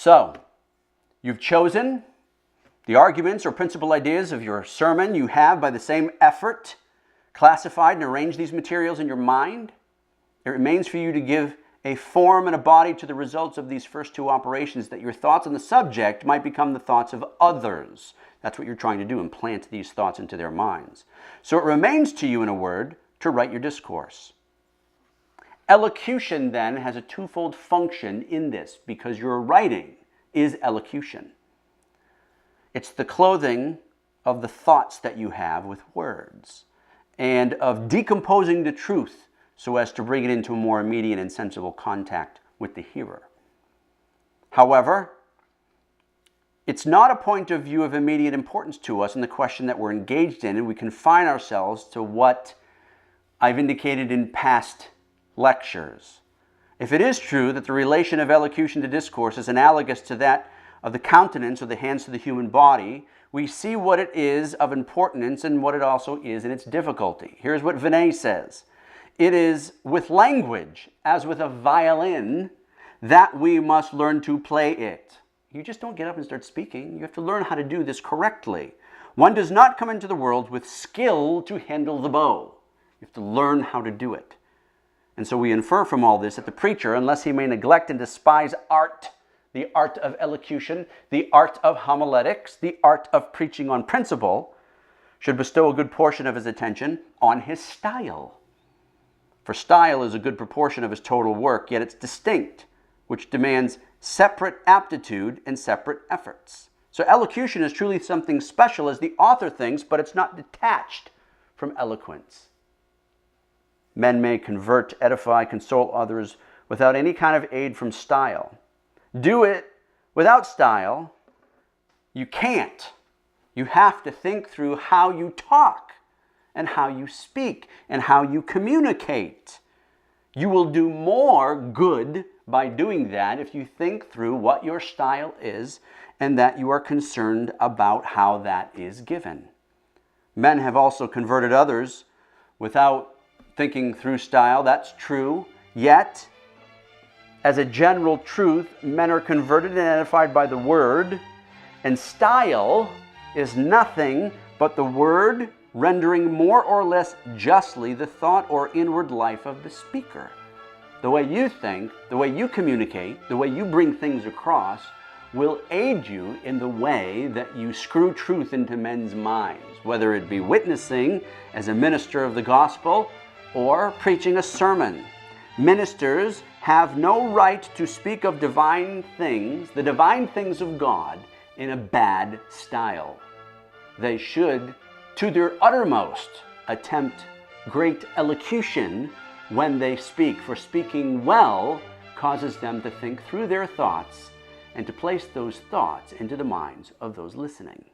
So, you've chosen the arguments or principal ideas of your sermon. You have, by the same effort, classified and arranged these materials in your mind. It remains for you to give a form and a body to the results of these first two operations, that your thoughts on the subject might become the thoughts of others. That's what you're trying to do, implant these thoughts into their minds. So it remains to you, in a word, to write your discourse. Elocution, then, has a twofold function in this, because your writing is elocution. It's the clothing of the thoughts that you have with words, and of decomposing the truth so as to bring it into a more immediate and sensible contact with the hearer. However, it's not a point of view of immediate importance to us in the question that we're engaged in, and we confine ourselves to what I've indicated in past lectures. If it is true that the relation of elocution to discourse is analogous to that of the countenance or the hands to the human body, we see what it is of importance and what it also is in its difficulty. Here's what Vinay says. It is with language, as with a violin, that we must learn to play it. You just don't get up and start speaking. You have to learn how to do this correctly. One does not come into the world with skill to handle the bow. You have to learn how to do it. And so we infer from all this that the preacher, unless he may neglect and despise art, the art of elocution, the art of homiletics, the art of preaching on principle, should bestow a good portion of his attention on his style. For style is a good proportion of his total work, yet it's distinct, which demands separate aptitude and separate efforts. So elocution is truly something special as the author thinks, but it's not detached from eloquence. Men may convert, edify, console others without any kind of aid from style. Do it without style, you can't. You have to think through how you talk and how you speak and how you communicate. You will do more good by doing that if you think through what your style is and that you are concerned about how that is given. Men have also converted others without thinking through style. That's true. Yet, as a general truth, men are converted and edified by the word, and style is nothing but the word rendering more or less justly the thought or inward life of the speaker. The way you think, the way you communicate, the way you bring things across will aid you in the way that you screw truth into men's minds, whether it be witnessing as a minister of the gospel or preaching a sermon. Ministers have no right to speak of divine things, the divine things of God, in a bad style. They should, to their uttermost, attempt great elocution when they speak, for speaking well causes them to think through their thoughts and to place those thoughts into the minds of those listening.